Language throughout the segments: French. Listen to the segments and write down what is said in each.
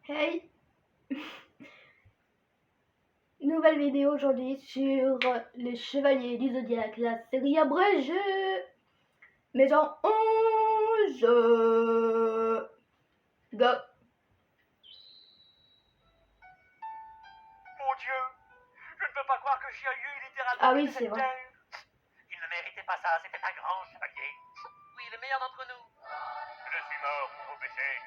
Hey, nouvelle vidéo aujourd'hui sur les Chevaliers du Zodiaque, la série abrégée, maison 11. Go. Mon Dieu, je ne peux pas croire que j'y ai eu littéralement Ah oui, de c'est cette vrai. terre. Il ne méritait pas ça, c'était un grand chevalier. Oui, le meilleur d'entre nous. Je suis mort pour vos péchés.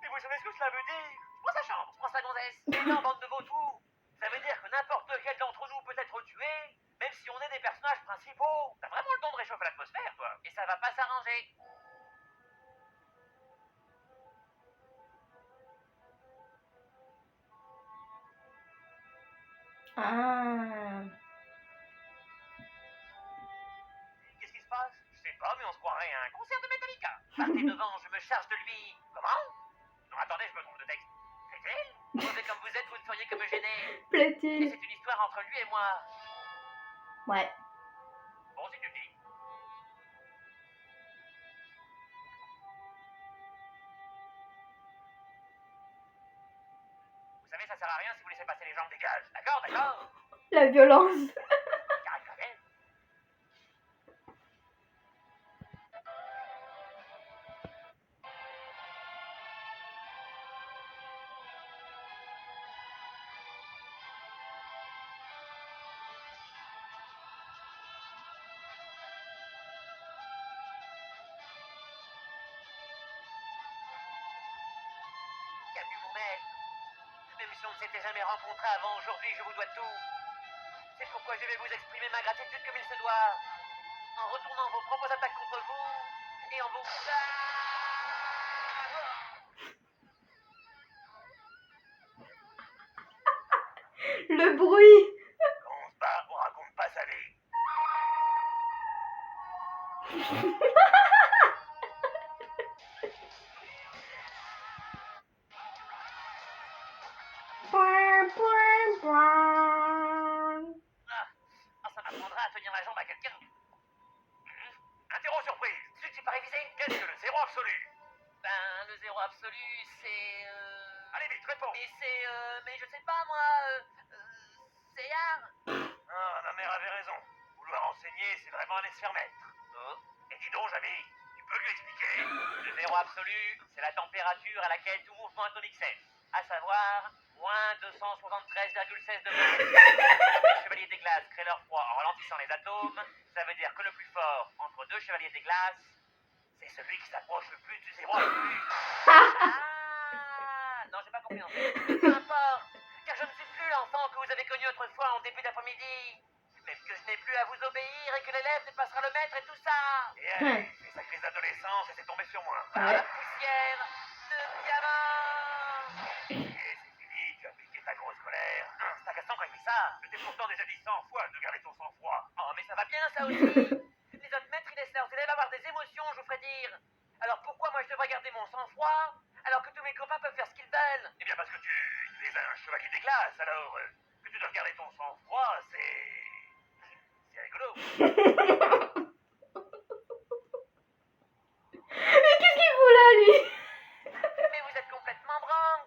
Et vous savez ce que cela veut dire? Je prends sa chambre, je prends sa gonzesse. Et non, bande de vautours. Ça veut dire que n'importe lequel d'entre nous peut être tué, même si on est des personnages principaux. T'as vraiment le don de réchauffer l'atmosphère, toi. Et ça va pas s'arranger. Ah. Qu'est-ce qui se passe? Je sais pas, mais on se croirait à un concert de Metallica. Partez devant, je me charge de lui. Comment? Non, attendez, je me trompe de texte. Plaît-il? Mauvais comme vous êtes, vous ne feriez que me gêner. Mais Plaît-il? c'est une histoire entre lui et moi. Ouais. Bon, si tu le dis. Vous savez, ça sert à rien si vous laissez passer les gens. Dégage. D'accord, d'accord. La violence. Carré, carré. Qu'a pu vous mettre? Même si on ne s'était jamais rencontrés avant, aujourd'hui, je vous dois tout. C'est pourquoi je vais vous exprimer ma gratitude comme il se doit. En retournant vos propres attaques contre vous et en vous... Le bruit. Quand on se bat, on raconte pas sa vie. Ça m'apprendra à tenir la jambe à quelqu'un. Interro surprise. Tu t'es pas révisé? Qu'est-ce que le zéro absolu? Ben, le zéro absolu, c'est... Allez vite, réponds. Mais c'est... mais je sais pas, moi... c'est art. Ah, ma mère avait raison. Vouloir enseigner, c'est vraiment aller se faire mettre. Oh. Et dis donc, Jamy, tu peux lui expliquer? Le zéro absolu, c'est la température à laquelle tout mouvement atomique cesse. À savoir, moins 273,16 degrés Celsius. Les chevaliers des glaces créent leur froid en ralentissant les atomes. Ça veut dire que le plus fort entre deux chevaliers des glaces, c'est celui qui s'approche le plus du zéro absolu. Ah, non, j'ai pas compris en fait. Peu importe, car je ne suis plus l'enfant que vous avez connu autrefois en début d'après-midi. Même que je n'ai plus à vous obéir et que l'élève dépassera le maître et tout ça. Et allez, ces sacrées adolescences, et c'est tombé sur moi. Ah, la poussière de diamant. Et c'est fini, tu as piqué ta grosse colère. C'est agaçant quand il fait ça. Je t'ai pourtant déjà dit 100 fois de garder ton sang-froid. Oh, mais ça va bien ça aussi. Les autres maîtres, ils laissent leurs élèves avoir des émotions, je vous ferai dire. Alors pourquoi moi je devrais garder mon sang-froid alors que tous mes copains peuvent faire ce qu'ils veulent? Eh bien parce que tu es un chevalier des glaces, alors que tu dois garder ton sang-froid, c'est rigolo. Mais qu'est-ce qu'il fout là, lui? Mais vous êtes complètement branle.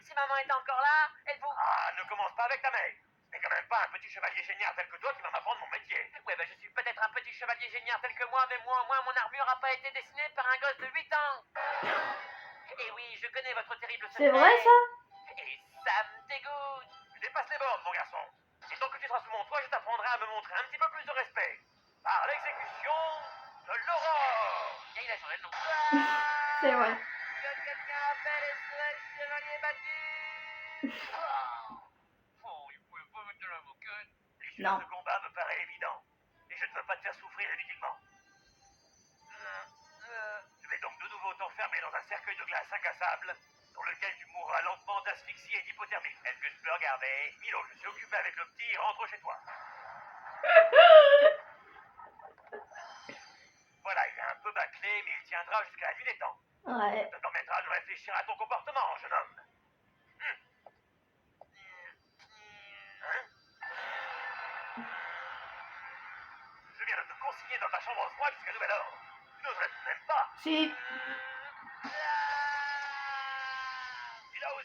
Si maman est encore là, elle vous... Ah, ne commence pas avec ta mère. C'est quand même pas un petit chevalier génial tel que toi qui va m'apprendre mon métier. Ouais, ben je suis peut-être un petit chevalier génial tel que moi, mais moi au moins mon armure n'a pas été dessinée par un gosse de 8 ans. Et oui, je connais votre terrible secret. C'est vrai ça? Et ça me dégoûte. Tu dépasses les bornes, mon garçon. Et tant que tu seras sous mon toit, je t'apprendrai à me montrer un petit peu plus de respect. Par l'exécution de l'aurore. Et il a changé de nom. C'est vrai. Que quelqu'un appelle SOS Chevalier battu. Oh, il pouvait pas mettre de l'avocate. L'issue de Non. ce combat me paraît évident. Et je ne veux pas te faire souffrir inutilement. Je vais donc de nouveau t'enfermer dans un cercueil de glace incassable dans lequel tu mourras lentement d'asphyxie et d'hypothermie. Est-ce que je peux regarder? Milo, je suis occupé avec le petit, rentre chez toi. Voilà, il est un peu bâclé, mais il tiendra jusqu'à la nuit des temps. Ouais. Ça te permettra de réfléchir à ton comportement, jeune homme. Hein? Je viens de te consigner dans ta chambre froide jusqu'à nouvel ordre. Tu n'oserais même pas. Si. Milo,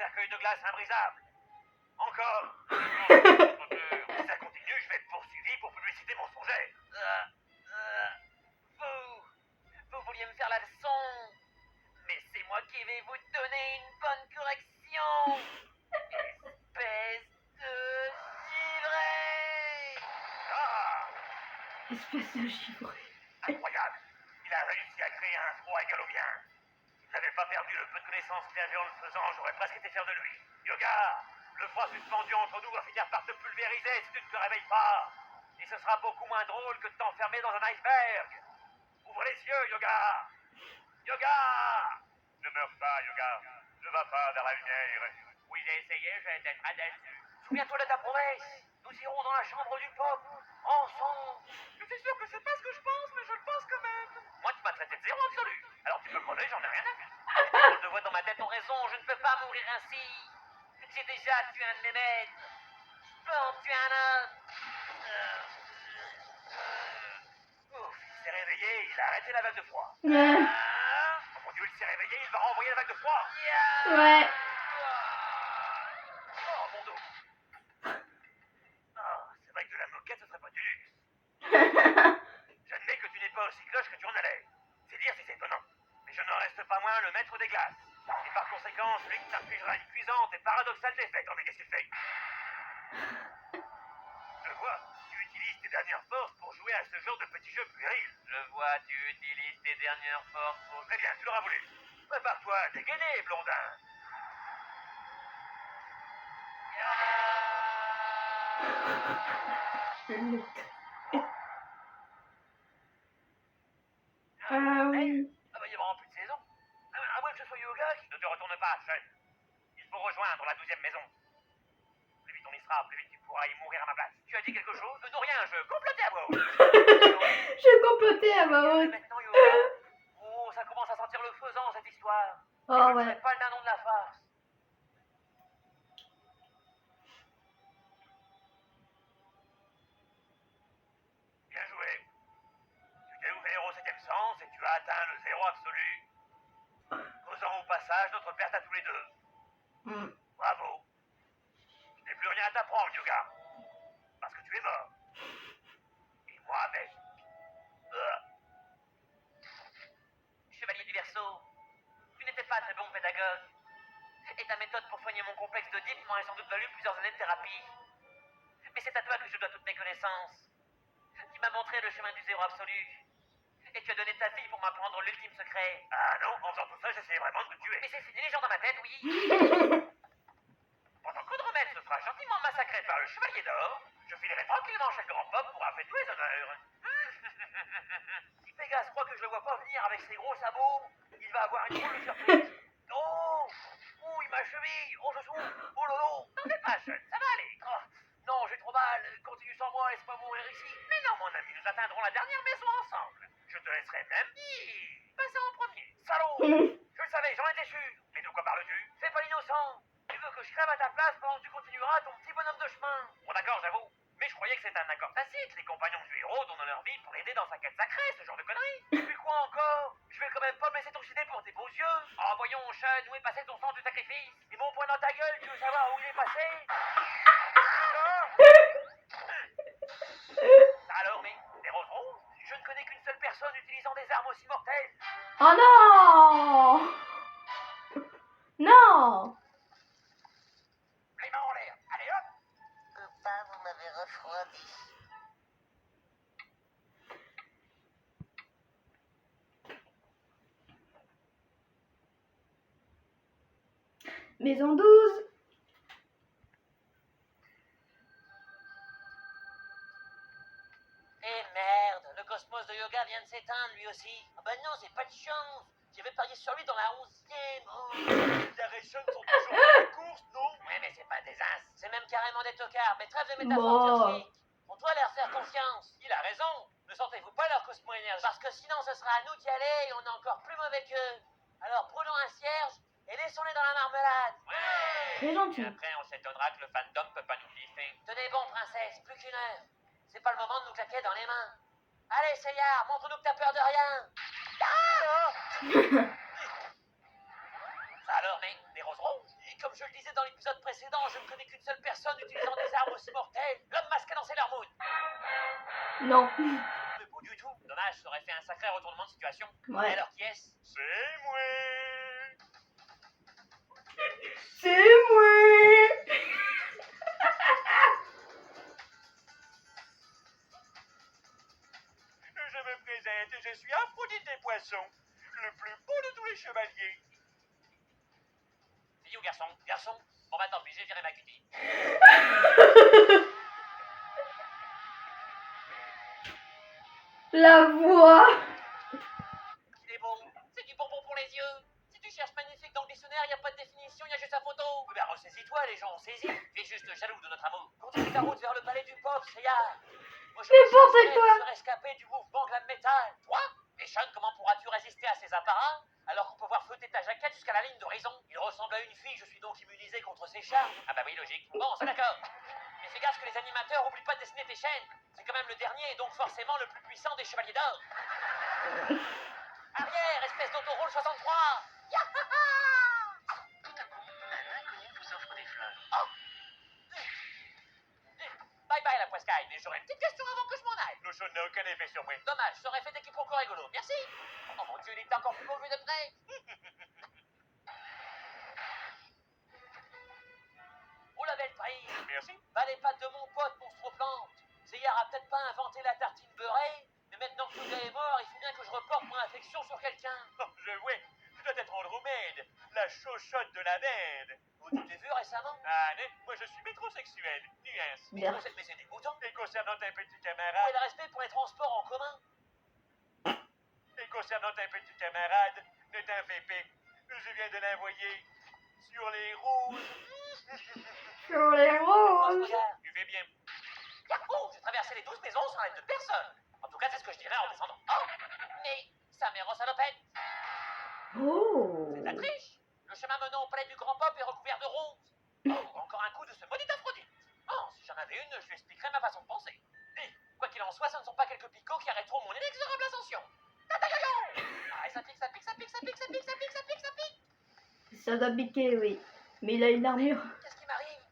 cercueil de glace imbrisable. Encore. Si ça continue, je vais être poursuivi pour publicité mensongère. Vous vouliez me faire la leçon. Mais c'est moi qui vais vous donner une bonne correction. Espèce de givré. Ah, Espèce de givré. incroyable. Il a réussi à créer un froid égal au mien. S'il n'avait pas perdu le peu de connaissances qu'il avait en le faisant, j'aurais presque été fier de lui. Yoga, le froid suspendu entre nous va finir par te pulvériser si tu ne te réveilles pas. Et ce sera beaucoup moins drôle que de t'enfermer dans un iceberg. Ouvre les yeux, Yoga. Yoga. Ne meurs pas, Yoga. Ne va pas vers la lumière. Oui, j'ai essayé, j'ai été très déçu. Souviens-toi de ta promesse. Nous irons dans la chambre du peuple, ensemble. Je suis sûr que c'est pas ce que je pense, mais je le pense quand même. Moi, tu m'as traité de zéro absolu. Alors tu peux crever, j'en ai rien à faire. Je le vois dans ma tête, ont raison, je ne peux pas mourir ainsi. J'ai déjà tué un de mes maîtres. Je peux en tuer un autre. Ouf, il s'est réveillé, il a arrêté la vague de froid. Ouais. Oh mon Dieu, il s'est réveillé, il va renvoyer la vague de froid. Ouais. Oh, mon dos. Ah, c'est vrai que de la moquette, ce serait pas du luxe. J'admets que tu n'es pas aussi cloche que tu en as l'air. C'est dire si c'est étonnant. Mais je n'en reste pas moins le maître des glaces. Et par conséquent, celui qui t'infligera une cuisante et paradoxale défaite. Oh, mais qu'est-ce que tu fais? Je vois, tu utilises tes dernières forces pour jouer à ce genre de petit jeu puéril. Je vois, tu utilises tes dernières forces pour... Très bien, tu l'auras voulu. Prépare-toi à dégainer, blondin. Ah oui. Ah bah, il y a vraiment plus de saison. À moins que ce soit Yoga qui... Ne te retourne pas, jeune. Il faut rejoindre la 12e maison. Plus vite on y sera, plus vite tu pourras y mourir à ma place. Tu as dit quelque chose? Non, rien, je complotais à voix haute. Je complotais à ma haute. Maintenant, Yoga. Oh, ça commence à sentir le faisant, cette histoire. Oh, je ne ouais. serai pas le dindon de la farce. Bien joué. Tu t'es ouvert au 7e sens et tu as atteint le zéro absolu, causant au passage notre perte à tous les deux. Bravo. Je n'ai plus rien à t'apprendre, Yoga. Parce que tu es mort. Et moi avec. Chevalier du Verseau, tu n'étais pas très bon pédagogue. Et ta méthode pour soigner mon complexe d'Oedipe m'aurait sans doute valu plusieurs années de thérapie. Mais c'est à toi que je dois toutes mes connaissances. Tu m'as montré le chemin du zéro absolu. Et tu as donné ta vie pour m'apprendre l'ultime secret. Ah non, en faisant tout ça, j'essayais vraiment de me tuer. Mais c'est fini les gens dans ma tête, oui. Pendant qu'Audremède se fera gentiment massacrer par le Chevalier d'Or, je filerai tranquillement chez le grand pop pour avoir fait tous les honneurs. Si Pégase croit que je le vois pas venir avec ses gros sabots, il va avoir une drôle de surprise. Oh, ouh, ma cheville, oh je souffre, oh lolo. T'en fais pas, jeune, ça va aller. Oh, non, j'ai trop mal, continue sans moi, laisse-moi mourir ici. Mais non, mon ami, nous atteindrons la dernière maison ensemble. Je te laisserai même dire. Passe en premier. Salaud. Je le savais, j'en étais sûr. Mais de quoi parles-tu? Fais pas l'innocent. Tu veux que je crève à ta place pendant que tu continueras ton petit bonhomme de chemin? Bon d'accord, j'avoue. Mais je croyais que c'était un accord tacite. Les compagnons du héros donnent leur vie pour l'aider dans sa quête sacrée, ce genre de conneries. Et puis quoi encore? Je vais quand même pas me laisser t'oxyder pour tes beaux yeux. Oh voyons, Sean, où est passé ton sang du sacrifice? Et mon poing dans ta gueule, tu veux savoir où il est passé? Alors, mais, des roses roses? Je ne connais qu'une seule personne utilisant des armes aussi mortelles. Oh non! Non! Les mains en l'air. Allez hop! Copain, vous m'avez refroidi. Maison 12. Eh merde, le cosmos de Yoga vient de s'éteindre lui aussi. Ah bah non, c'est pas de chance. J'avais parié sur lui dans la 11e. Oh. Les Rayshun sont toujours dans la course, non? Ouais, mais c'est pas des ins. C'est même carrément des tocards. Mais trêve de Bon. métaphores scientifiques. On doit leur faire confiance. Il a raison. Ne sentez-vous pas leur cosmo-énergie? Parce que sinon, ce sera à nous d'y aller et on est encore plus mauvais qu'eux. Alors brûlons un cierge et laissons-les dans la marmelade. Ouais. Très gentil. Et après, on s'étonnera que le fandom peut pas nous bliffer. Tenez bon, princesse, plus qu'une heure. C'est pas le moment de nous claquer dans les mains. Allez, Seyard, montre-nous que t'as peur de rien. Ça alors, mais, des roses roses? comme je le disais dans l'épisode précédent, je ne connais qu'une seule personne utilisant des armes aussi mortelles. L'homme masqué dans Sailor Moon. Non. Le bout du tout. Dommage, ça aurait fait un sacré retournement de situation. Ouais. Et alors qui est-ce? C'est moi. C'est moi. Je me présente, je suis Aphrodite des poissons, le plus beau de tous les chevaliers. Fille ou garçon? Garçon? Bon bah tant pis, j'ai viré ma cutie. La voix. Il est beau. C'est du bonbon pour les yeux. Si tu cherches magnifique dans le dictionnaire, il n'y a pas de définition, il y a juste sa photo. Oui, bah ressaisis-toi, les gens, saisis. Tu es juste jaloux de notre amour. Continue ta route vers le palais du pop, Seiya. Moi, je N'importe quoi. serais escapé du mouvement glam metal. Toi? Et Sean, comment pourras-tu résister à ces apparats alors qu'on peut voir flotter ta jaquette jusqu'à la ligne d'horizon? Il ressemble à une fille, je suis donc immunisé contre ses charmes. Ah bah oui, logique. Bon, c'est d'accord. Mais fais gaffe que les animateurs oublient pas de dessiner tes chaînes. C'est quand même le dernier et donc forcément le plus puissant des chevaliers d'or. Arrière, espèce d'autorôle 63. Yahaha! Tout à coup, un inconnu vous offre des fleurs. Bye bye la poiscaille, mais j'aurais une petite question avant que je m'en aille. Le jaune n'a aucun effet sur moi. Dommage, ça aurait fait des quiproquos rigolos. Merci. Oh mon dieu, il est encore plus beau vu de près. Oh la belle trahie. Merci. Bah les pattes de mon pote, monstre-plante. Seiya a peut-être pas inventé la tartine beurrée, mais maintenant que Souga est mort, il faut bien que je reporte mon affection sur quelqu'un. Oh, je vois, tu dois être Andromède, la chauchotte de la bande. Oh, tu t'es vu récemment? Ah, non, moi je suis métrosexuel. Nuance. Bien. Mais c'est dégoûtant. Et concernant un petit Où est camarade, le respect pour les transports en commun? ne t'en fais pas. Je viens de l'envoyer sur les rouges. Sur les Oh, ce roses. regard. Tu fais bien. Yahoo! J'ai traversé les 12 maisons sans l'aide de personne. En tout cas, c'est ce que je dirais en descendant. Oh! Mais sa mère en salopette. Oh. C'est de la triche. Le chemin menant au palais du Grand Pop est recouvert de roses. Oh, encore un coup de ce maudit Aphrodite. Oh, si j'en avais une, je lui expliquerais ma façon de penser. Et, quoi qu'il en soit, ce ne sont pas quelques picots qui arrêteront mon inexorable ascension. Tata-yo-yo! Ah, et ça pique, ça pique, ça pique, ça pique, ça pique, ça pique, ça pique, ça pique. Ça doit piquer, oui. Mais il a une armure. Qu'est-ce qui m'arrive?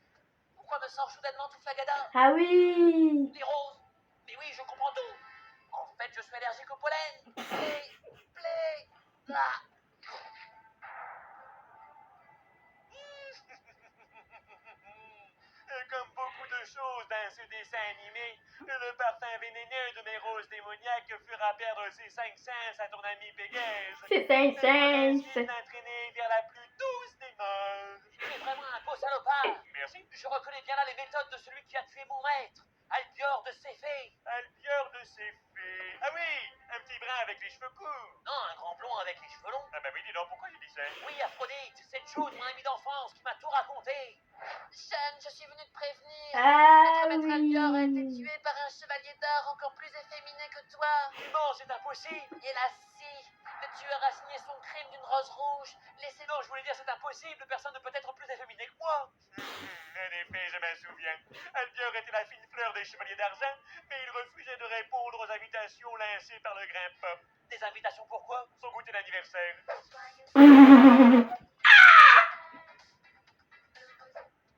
Pourquoi me sort soudainement toute la gada? Ah oui. Les roses. Mais oui, je comprends tout. En fait, je suis allergique au pollen. Play. Ah. Comme beaucoup de choses dans ce dessin animé, le parfum vénéneux de mes roses démoniaques fera perdre ses 5 sens à ton ami Pégase. C'est un sens. T'entraîner vers la plus douce des morts. Tu es vraiment un beau salopard. Merci. Je reconnais bien là les méthodes de celui qui a tué mon maître, Albior de Céphée. Albior de ses fées. Ah oui, un petit brin avec les cheveux courts. Non, un grand blond avec les cheveux longs. Ah bah oui, dis donc, pourquoi j'ai dit ça? Oui, Aphrodite, cette chose, mon ami d'enfance, qui m'a tout raconté. Jeanne, je suis venue te prévenir. Ah Notre maître Albior a été oui. tué par un chevalier d'or encore plus efféminé que toi. Non, c'est impossible. Et la scie, le tueur a signé son crime d'une rose rouge. Laissez... Non, je voulais dire c'est impossible, personne ne peut être plus efféminé que moi. En effet, je m'en souviens. Albior était la fine fleur des chevaliers d'argent, mais il refusait de répondre aux invitations lancées par le grand pop. Des invitations pourquoi? Son goûter d'anniversaire.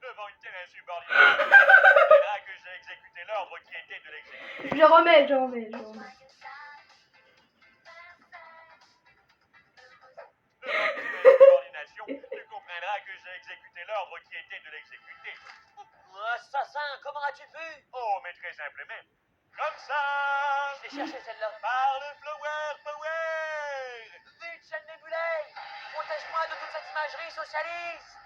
Devant une telle insubordination, il dira que j'ai exécuté l'ordre qui était de l'exécuter. Je remets. Devant une telle insubordination, tu comprendras que j'ai exécuté l'ordre qui était de l'exécuter. Assassin, comment as-tu pu? Oh, mais très simplement. Comme ça! Je l'ai cherché celle-là. Par le Flower Power! Vite, Jeanne Nebulay! Protège-moi de toute cette imagerie socialiste!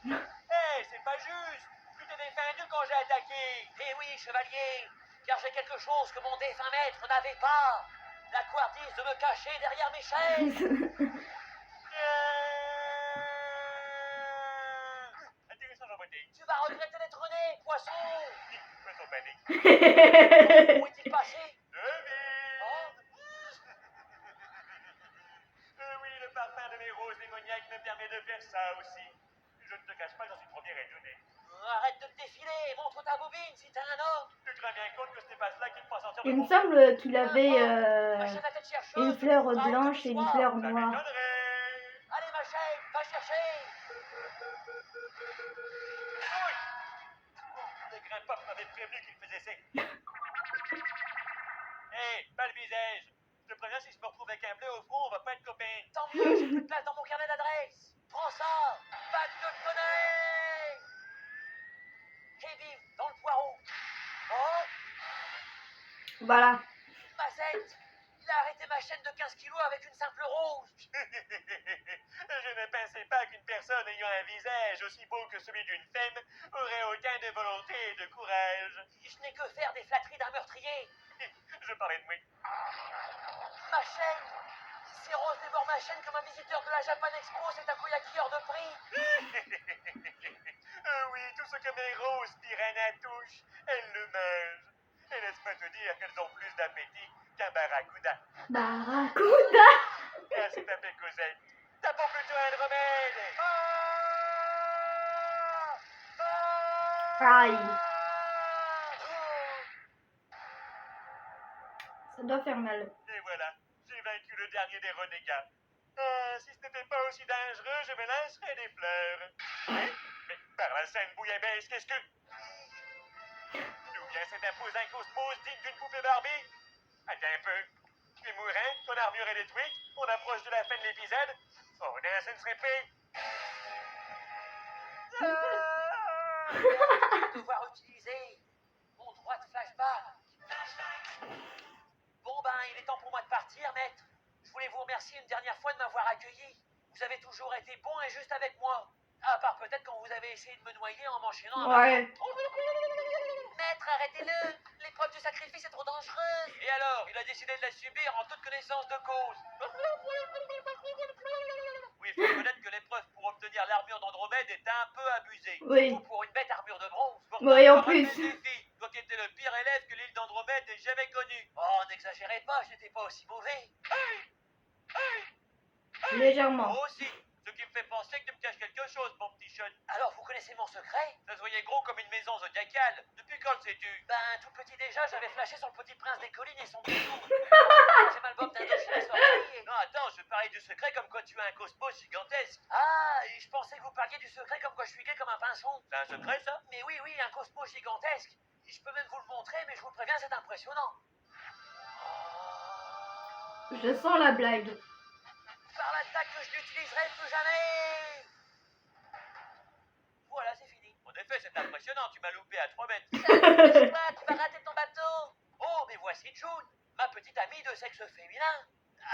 Hé, c'est pas juste! Tu t'es défendu quand j'ai attaqué! Eh oui, chevalier, car j'ai quelque chose que mon défunt maître n'avait pas. La couardise de me cacher derrière mes chaises. Intéressant, Jean-Baptiste. Tu vas regretter d'être né, poisson. Fais son panique. Où est-il passé? Devine! Oh, Oui, le parfum de mes roses démoniaques me permet de faire ça aussi. Je ne te cache pas, j'en suis premier étonné. arrête de te défiler, montre ta bobine si t'es un homme. Tu te rends bien compte que ce n'est pas cela qui me fera sortir de Il me mon... semble qu'il avait Ma chaîne à tête chercheuse, une fleur tu trouveras blanche comme et une soir. fleur Ça noire. m'étonnerait. Allez ma chaîne, va chercher. grand-pop m'avait prévenu qu'il faisait ça. Hé, pas le visage. Je te préviens, si je me retrouve avec un bleu au front, on va pas être copains. Tant mieux, j'ai plus de place dans mon carnet d'adresse. Prends ça, bague de tonnerre. Et vive dans le poireau. Oh, Voilà. Mazette, il a arrêté ma chaîne de 15 kilos avec une simple rose. Je ne pensais pas qu'une personne ayant un visage aussi beau que celui d'une femme aurait autant de volonté et de courage. Je n'ai que faire des flatteries d'un meurtrier. Je parlais de moi. Ma chaîne. Ces roses dévorent ma chaîne comme un visiteur de la Japan Expo, c'est un koyaki hors de prix. Oui, tout ce que mes roses piranha touchent, elles le mangent. Et laisse-moi te dire qu'elles ont plus d'appétit qu'un barracuda. Barracuda. Merci ta Cosette. Tapons plutôt un remède. Aïe. Ça doit faire mal. Et voilà, j'ai vaincu le dernier des renégats. Si ce n'était pas aussi dangereux, je me lancerais des fleurs. Mais par la scène bouillabaisse, qu'est-ce que... D'où vient cet imposant cosmos digne d'une poupée Barbie? Attends un peu. Tu es mourant, ton armure est détruite, on approche de la fin de l'épisode. Oh non, ça ne serait pas... Je vais devoir utiliser mon droit de flashback. Bon ben, il est temps pour moi de partir, maître. Je voulais vous remercier une dernière fois de m'avoir accueilli. Vous avez toujours été bon et juste avec moi. À part peut-être quand vous avez essayé de me noyer en m'enchaînant. Ouais. Maître, arrêtez-le. L'épreuve du sacrifice est trop dangereuse. Et alors, il a décidé de la subir en toute connaissance de cause. Oui, il faut reconnaître que l'épreuve pour obtenir l'armure d'Andromède est un peu abusée. Oui. Surtout pour une bête armure de bronze. Pourtant, Oui, en il aura plus. relevé le défi. Toi qui étais le pire élève que l'île d'Andromède ait jamais connu. Oh, n'exagérez pas, je n'étais pas aussi mauvais. Légèrement. Moi aussi. Ce qui me fait penser que tu me caches quelque chose, mon petit Sean. Alors, vous connaissez mon secret? Ça se voyait gros comme une maison zodiacale. Depuis quand le sais-tu? Ben, tout petit déjà, j'avais flashé sur le petit prince des collines et son bisou. J'ai mal bob d'Indochine est sorti et... Non, attends, je parlais du secret comme quoi tu as un cosmos gigantesque. Ah, et je pensais que vous parliez du secret comme quoi je suis gay comme un pinson. C'est un secret, ça? Mais oui, oui, un cosmos gigantesque. Et je peux même vous le montrer, mais je vous préviens, c'est impressionnant. Je sens la blague. Par l'attaque que je n'utiliserai plus jamais. Voilà, c'est fini. En effet, c'est impressionnant, tu m'as loupé à 3 mètres. Toi, tu vas rater ton bateau. Oh, mais voici June, ma petite amie de sexe féminin.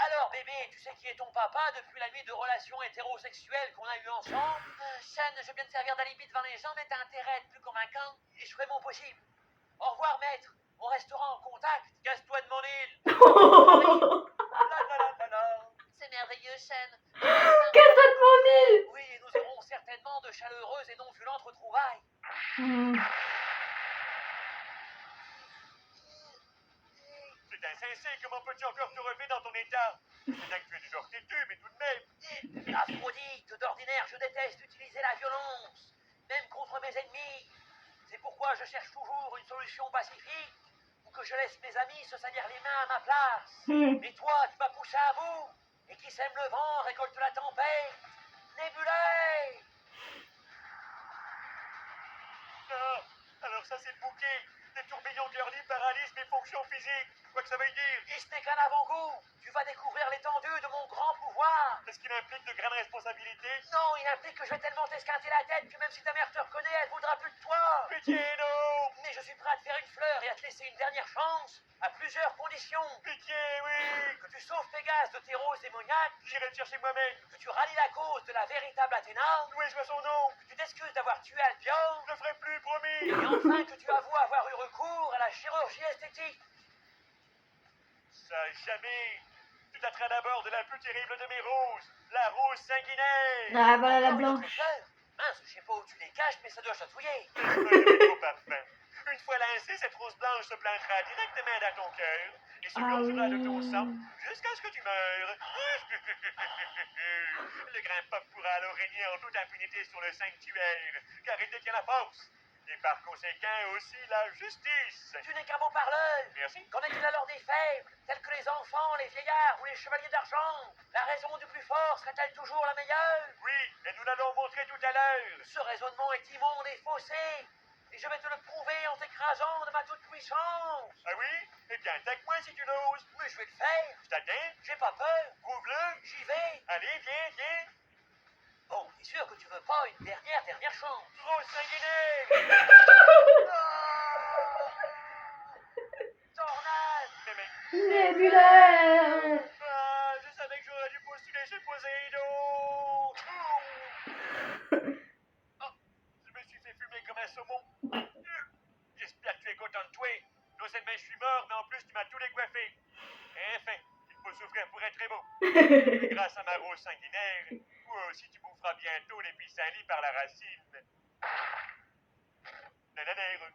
Alors, bébé, tu sais qui est ton papa depuis la nuit de relations hétérosexuelles qu'on a eues ensemble? Sean, je viens de servir d'alibi devant les gens, mais t'as intérêt à être plus convaincant. Et je ferai mon possible. Au revoir, maître. On restera en contact. Casse-toi de mon île. C'est merveilleux, Sean. Casse-toi de mon île. Oui, et nous aurons certainement de chaleureuses et non violentes retrouvailles. C'est insensé, comment peux-tu encore te relever dans ton état? C'est bien que tu es du genre têtu, mais tout de même. Aphrodite, d'ordinaire, je déteste utiliser la violence, même contre mes ennemis. C'est pourquoi je cherche toujours une solution pacifique, ou que je laisse mes amis se salir les mains à ma place. Et toi, tu m'as poussé à bout, et qui sème le vent récolte la tempête. Nébulée! Non, alors ça c'est le bouquet. Des tourbillons de libre paralysent mes fonctions physiques. Quoi que ça veuille dire. Et ce n'est qu'un avant-goût. Tu vas découvrir l'étendue de mon grand pouvoir. Est-ce qu'il implique de grandes responsabilités? Non, il implique que je vais tellement t'esquinter la tête que même si ta mère te reconnaît, elle voudra plus de toi. Pitié, non. Mais je suis prêt à te faire une fleur et à te laisser une dernière chance, à plusieurs conditions. Pitié, oui. Que tu sauves Pégase de tes roses démoniaques. J'irai le chercher moi-même. Que tu rallies la cause de la véritable Athéna. Loué soit son nom. Que tu t'excuses d'avoir tué Albion. Je le ferai plus, promis. Et enfin que tu avoues avoir eu recours à la chirurgie esthétique. Ça jamais. Tu t'attraits d'abord de la plus terrible de mes roses, la rose sanguinaire. Ah, voilà la Encore une autre blanche. fleur? Mince, je sais pas où tu les caches, mais ça doit chatouiller. Trop parfait. Une fois lancée, cette rose blanche se plantera directement dans ton cœur et se gorgera de ton sang jusqu'à ce que tu meures. Le grand pop pourra alors régner en toute impunité sur le sanctuaire, car il détient la force. Et par conséquent aussi la justice. Tu n'es qu'un bon parleur. Merci. Qu'en est-il alors des faibles, tels que les enfants, les vieillards ou les chevaliers d'argent? La raison du plus fort serait-elle toujours la meilleure? Oui, et nous l'allons montrer tout à l'heure. Ce raisonnement est immonde et faussé. Et je vais te le prouver en t'écrasant de ma toute puissance. Ah oui? Eh bien, attaque-moi si tu l'oses. Mais je vais le faire. Je t'attends. J'ai pas peur. Prouve-le. J'y vais. Allez, viens, viens. Bon, t'es sûr que tu veux pas une dernière chance? Grosse sanguinaire. Tornade. Mais mec, Nébulaire. je savais que j'aurais dû postuler chez Poséidon. Oh, je me suis fait fumer comme un saumon. J'espère que tu es content de toi. Non seulement je suis mort, mais en plus tu m'as tout décoiffé. Enfin, il faut souffrir pour être très beau. Et grâce à ma rose sanguinaire, toi aussi tu boufferas bientôt les pissenlits par la racine. Nananère.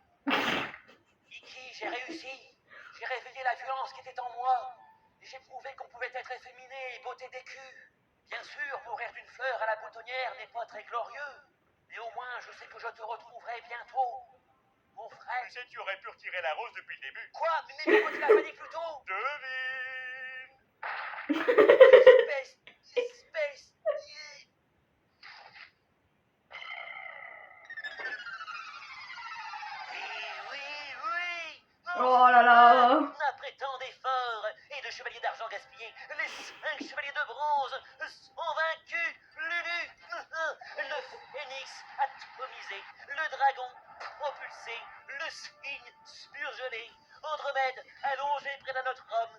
Iki, j'ai réussi. J'ai réveillé la violence qui était en moi. Et j'ai prouvé qu'on pouvait être efféminé et beauté des culs. Bien sûr, mourir d'une fleur à la boutonnière n'est pas très glorieux. Mais au moins, je sais que je te retrouverai bientôt. Mon frère. Tu sais, tu aurais pu retirer la rose depuis le début. Quoi? Mais pourquoi tu l'as pas dit plus tôt? Devine. Espèce. Oui. Oh là là. Après tant d'efforts et de chevaliers d'argent gaspillés, les 5 chevaliers de bronze sont vaincus. Lulu, le phénix atomisé, le dragon propulsé, le cygne surgelé, Andromède allongé près d'un autre homme.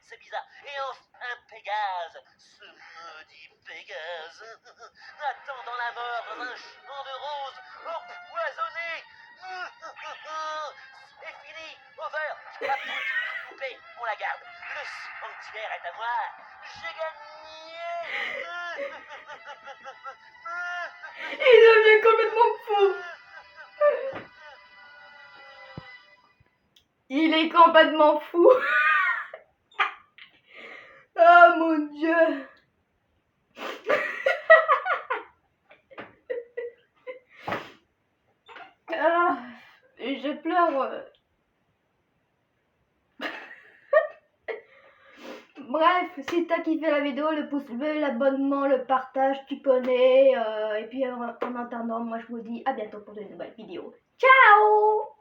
C'est bizarre. Et enfin Pégase, ce maudit Pégase, attendant la mort dans un champ de roses empoisonné. C'est fini, over, la poudre coupée, on la garde. Le sanctuaire est à moi. J'ai gagné. Il devient complètement fou. Il est complètement fou. Oh mon Dieu. Ah, je pleure. Bref, si t'as kiffé la vidéo, le pouce bleu, l'abonnement, le partage, tu connais. Et puis en attendant, moi je vous dis à bientôt pour de nouvelles vidéos. Ciao!